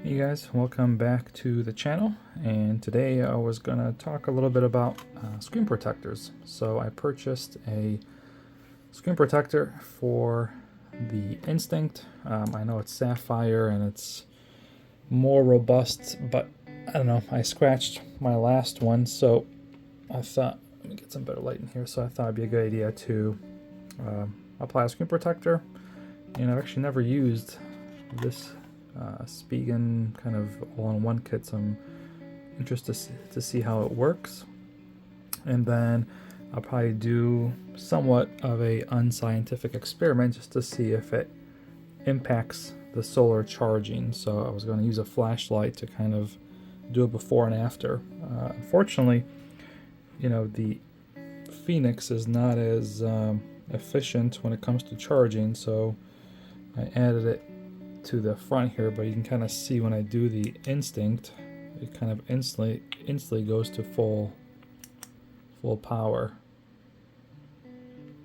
Hey guys, welcome back to the channel, and today I was going to talk a little bit about screen protectors. So I purchased a screen protector for the Instinct. I know it's sapphire and it's more robust, but I don't know, I scratched my last one, so I thought, let me get some better light in here, so I thought it'd be a good idea to apply a screen protector. And I've actually never used this Spigen kind of all-in-one kit, so I'm interested to see how it works. And then I'll probably do somewhat of a unscientific experiment just to see if it impacts the solar charging. So I was going to use a flashlight to kind of do it before and after. Unfortunately, you know, the Fenix is not as efficient when it comes to charging, so I added it to the front here, but you can kind of see when I do the Instinct, it kind of instantly goes to full power,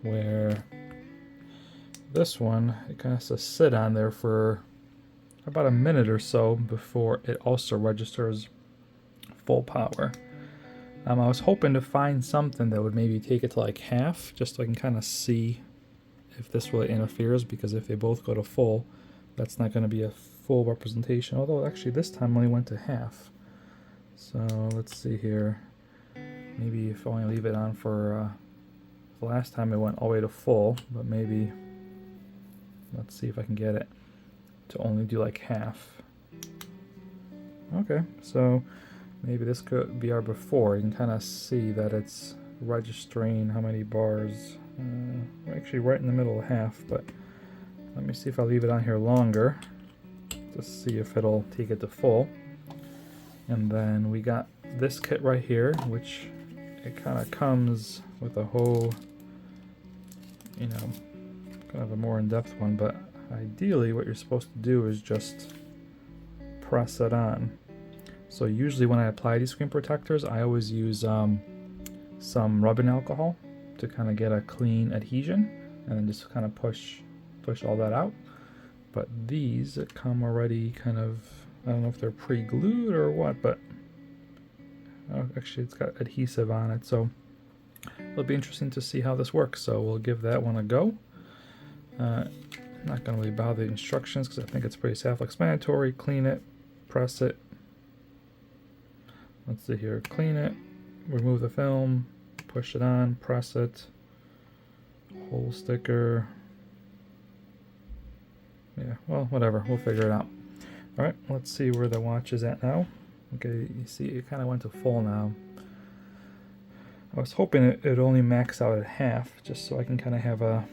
where this one, it kind of has to sit on there for about a minute or so before it also registers full power. I was hoping to find something that would maybe take it to like half, just so I can kind of see if this really interferes, because if they both go to full, that's not going to be a full representation, although actually this time only went to half. So let's see here, maybe if I only leave it on for the last time it went all the way to full, but maybe let's see if I can get it to only do like half. Okay, so maybe this could be our before. You can kind of see that it's registering how many bars. We're actually right in the middle of half, but let me see if I leave it on here longer to see if it'll take it to full. And then we got this kit right here, which it kind of comes with a whole, you know, kind of a more in-depth one, but ideally what you're supposed to do is just press it on. So usually when I apply these screen protectors, I always use some rubbing alcohol to kind of get a clean adhesion, and then just kind of push all that out. But these come already kind of, I don't know if they're pre-glued or what, but actually it's got adhesive on it, so it'll be interesting to see how this works. So we'll give that one a go. I'm not going to really bother the instructions because I think it's pretty self-explanatory. Clean it, press it. Let's see here, clean it, remove the film, push it on, press it, whole sticker. Yeah, well, whatever, we'll figure it out. All right, let's see where the watch is at now. Okay, you see it kind of went to full now. I was hoping it would only max out at half, just so I can kind of have a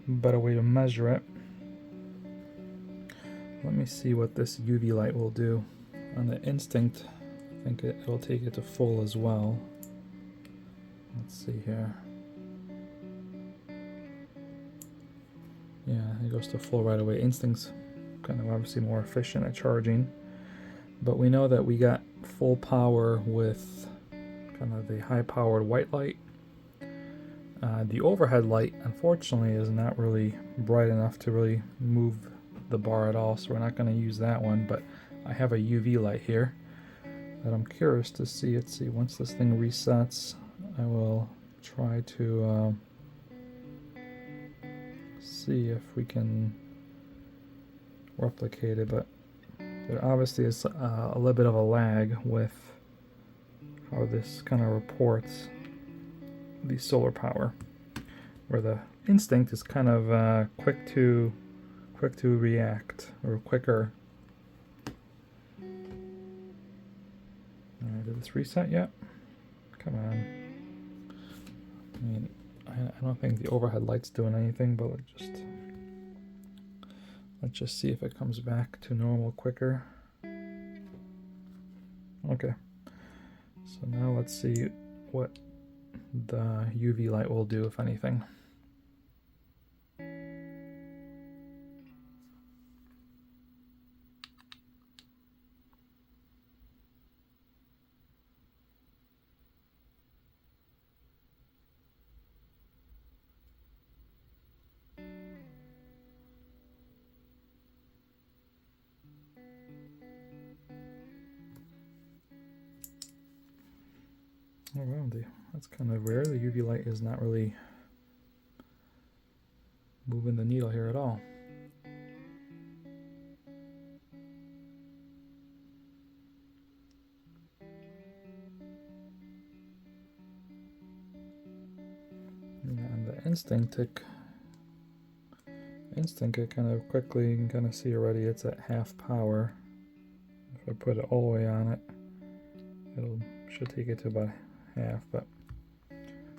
better way to measure it. Let me see what this UV light will do. On the Instinct, I think it will take it to full as well. Let's see here. Yeah, it goes to full right away. Instinct's kind of obviously more efficient at charging, but we know that we got full power with kind of the high-powered white light. The overhead light, unfortunately, is not really bright enough to really move the bar at all, so we're not going to use that one, but I have a UV light here that I'm curious to see. Let's see, once this thing resets, I will try to see if we can replicate it, but there obviously is a little bit of a lag with how this kind of reports the solar power, where the Instinct is kind of quick to react, or quicker. Did this reset yet? Come on. I mean, I don't think the overhead light's doing anything, but let's just see if it comes back to normal quicker. Okay. So now let's see what the UV light will do, if anything. Oh wow, that's kind of rare. The UV light is not really moving the needle here at all. Yeah, and the instinct, it kind of quickly, you can kind of see already it's at half power. If I put it all the way on it, should take it to about half, but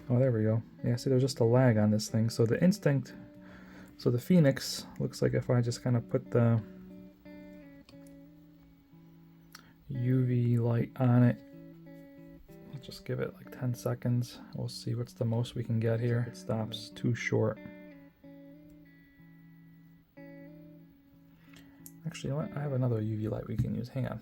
oh, there we go. Yeah, see, there's just a lag on this thing. So the instinct, so the Fenix looks like if I just kind of put the UV light on it, I'll just give it like 10 seconds. We'll see what's the most we can get here. It stops too short. Actually, you know what? I have another UV light we can use. Hang on.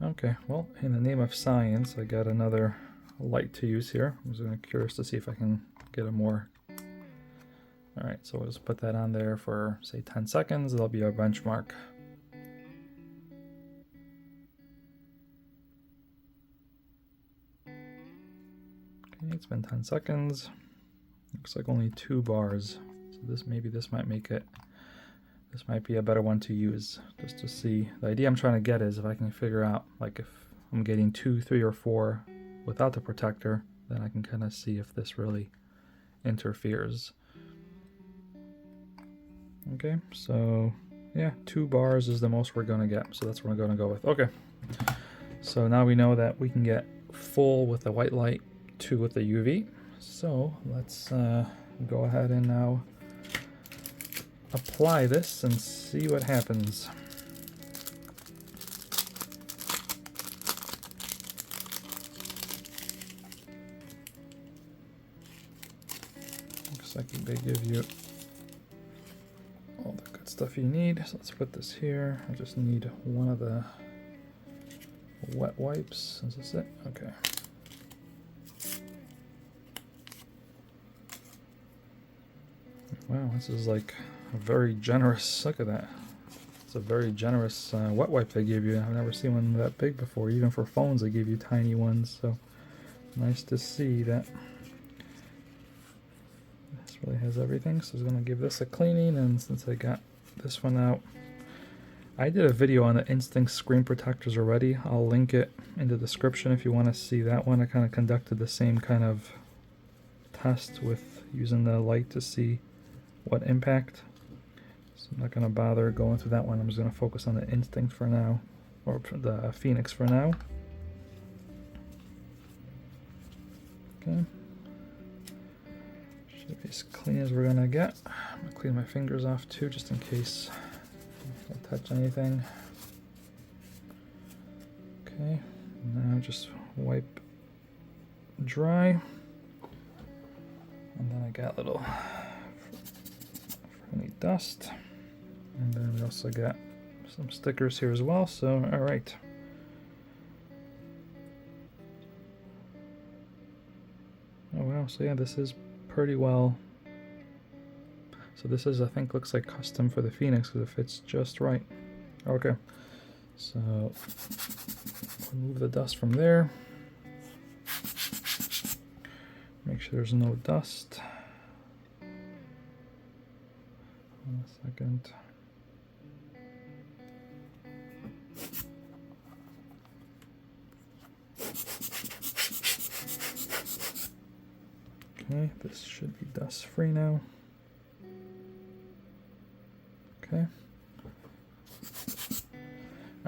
Okay, well, in the name of science, I got another light to use here. I'm just curious to see if I can get a more. All right, so we'll just put that on there for, say, 10 seconds. That'll be our benchmark. Okay, it's been 10 seconds. Looks like only 2 bars. So maybe this might make it. This might be a better one to use, just to see. The idea I'm trying to get is if I can figure out, like if I'm getting 2, 3, or 4 without the protector, then I can kind of see if this really interferes. Okay, so yeah, 2 bars is the most we're going to get, so that's what we're going to go with. Okay, so now we know that we can get full with the white light, 2 with the UV. So let's go ahead and now apply this and see what happens. Looks like they give you all the good stuff you need. So let's put this here. I just need one of the wet wipes. Is this it? Okay. Wow, this is like a very generous, look at that. It's a very generous wet wipe they give you. I've never seen one that big before. Even for phones they give you tiny ones, so nice to see that this really has everything. So I'm going to give this a cleaning, and since I got this one out, I did a video on the Instinct screen protectors already. I'll link it in the description if you want to see that one. I kind of conducted the same kind of test with using the light to see what impact. So I'm not going to bother going through that one. I'm just going to focus on the Instinct for now, or the Fenix for now. Okay. Should be as clean as we're going to get. I'm going to clean my fingers off too, just in case I touch anything. Okay, now just wipe dry. And then I got little any dust, and then we also got some stickers here as well. So all right, oh wow, so yeah, this is pretty well. So this is, I think, looks like custom for the Fenix because it fits just right. Okay, so remove the dust from there, make sure there's no dust. 1 second. Okay, this should be dust free now. Okay.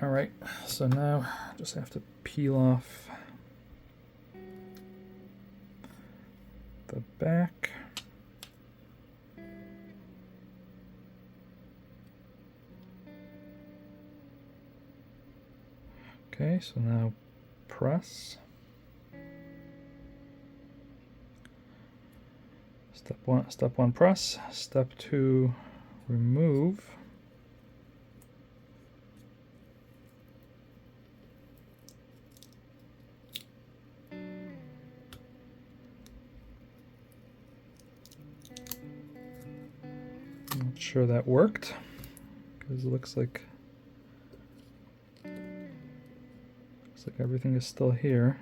All right, so now I just have to peel off the back. Okay, so now press. Step one, press. Step 2, remove. I'm not sure that worked because it looks like everything is still here.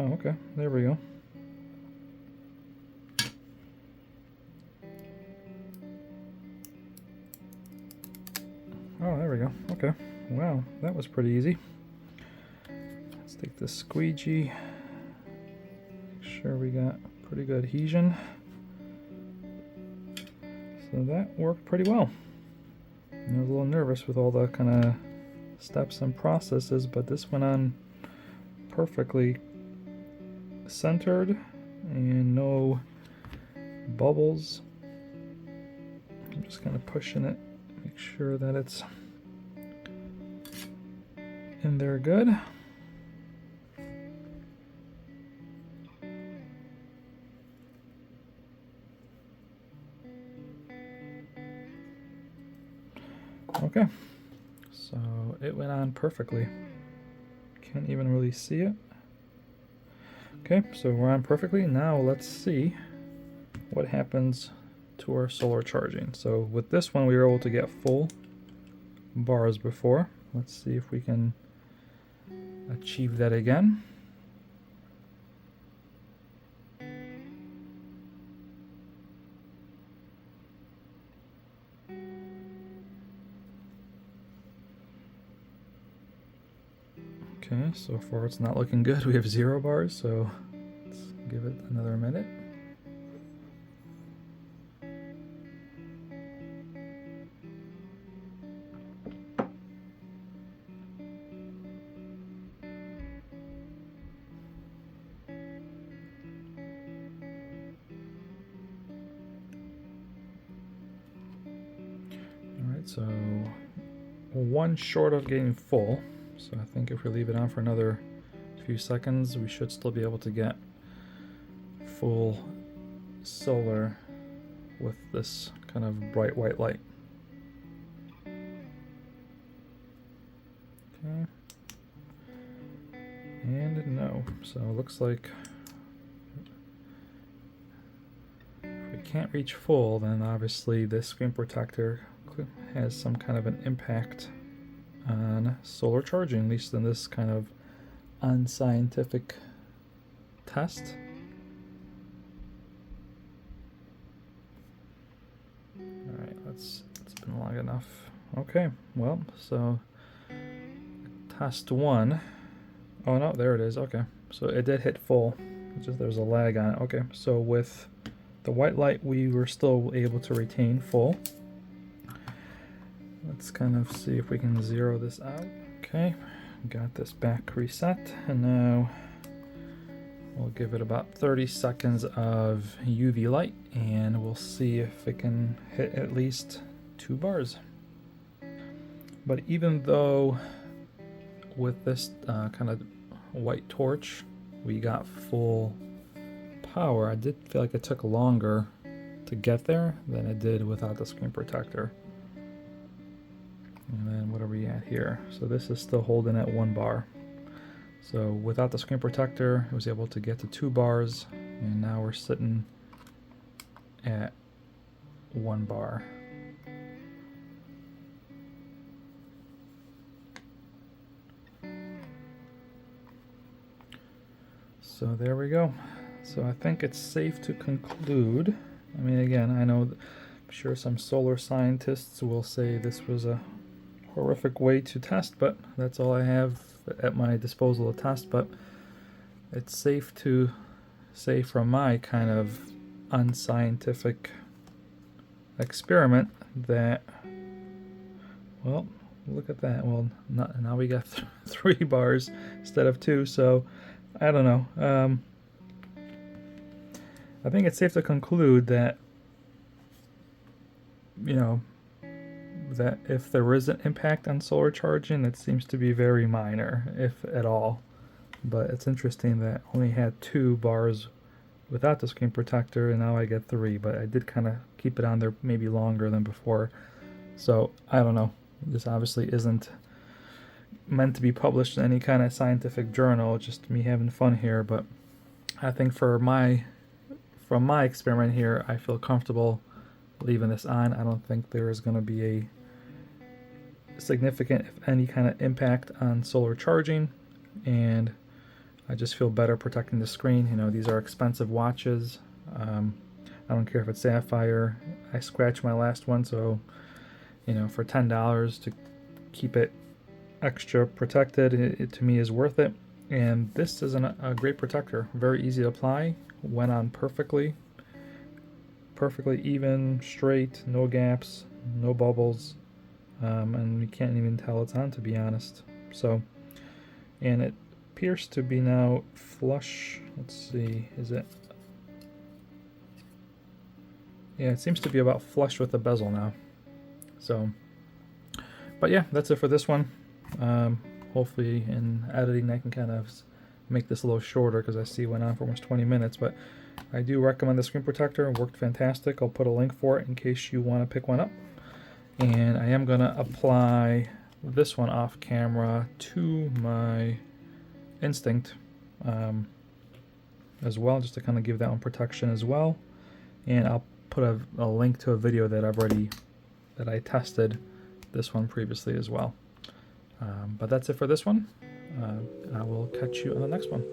Oh, okay, there we go. Oh, there we go. Okay. Wow, that was pretty easy. Let's take this squeegee. Make sure we got pretty good adhesion. So that worked pretty well. I was a little nervous with all the kind of steps and processes, but this went on perfectly centered and no bubbles. I'm just kind of pushing it, make sure that it's in there good. Okay, so it went on perfectly. Can't even really see it. Okay, so we're on perfectly. Now let's see what happens to our solar charging. So with this one, we were able to get full bars before. Let's see if we can achieve that again. Okay, so far it's not looking good. We have 0 bars, so let's give it another minute. Alright, so 1 short of getting full. So I think if we leave it on for another few seconds, we should still be able to get full solar with this kind of bright white light. Okay. And no. So it looks like if we can't reach full, then obviously this screen protector has some kind of an impact on solar charging, at least in this kind of unscientific test. Alright, it's been long enough. Okay, well, so test 1. Oh no, there it is. Okay, so it did hit full. It's just there's a lag on it. Okay, so with the white light, we were still able to retain full. Let's kind of see if we can zero this out. Okay, got this back reset, and now we'll give it about 30 seconds of UV light, and we'll see if it can hit at least 2 bars. But even though with this kind of white torch we got full power, I did feel like it took longer to get there than it did without the screen protector. And then what are we at here? So this is still holding at 1 bar. So without the screen protector, it was able to get to 2 bars, and now we're sitting at 1 bar. So there we go. So I think it's safe to conclude. I mean, again, I know, I'm sure some solar scientists will say this was a horrific way to test, but that's all I have at my disposal to test. But it's safe to say from my kind of unscientific experiment that, well, look at that. Well, now we got 3 bars instead of 2, so I don't know. I think it's safe to conclude that, you know, that if there is an impact on solar charging, it seems to be very minor, if at all. But it's interesting that I only had 2 bars without the screen protector, and now I get 3, but I did kind of keep it on there maybe longer than before. So I don't know. This obviously isn't meant to be published in any kind of scientific journal, just me having fun here, but I think from my experiment here, I feel comfortable leaving this on. I don't think there is going to be a significant, if any, kind of impact on solar charging, and I just feel better protecting the screen. You know, these are expensive watches. I don't care if it's sapphire. I scratched my last one, so you know, for $10 to keep it extra protected, it to me is worth it. And this is a great protector. Very easy to apply. Went on perfectly even, straight, no gaps, no bubbles, and you can't even tell it's on, to be honest. So, and it appears to be now flush. Let's see, is it? Yeah, it seems to be about flush with the bezel now. So, but yeah, that's it for this one. Hopefully in editing I can kind of make this a little shorter, because I see it went on for almost 20 minutes, but I do recommend the screen protector. It worked fantastic. I'll put a link for it in case you want to pick one up. And I am going to apply this one off camera to my Instinct as well, just to kind of give that one protection as well. And I'll put a link to a video that I tested this one previously as well. But that's it for this one. I will catch you on the next one.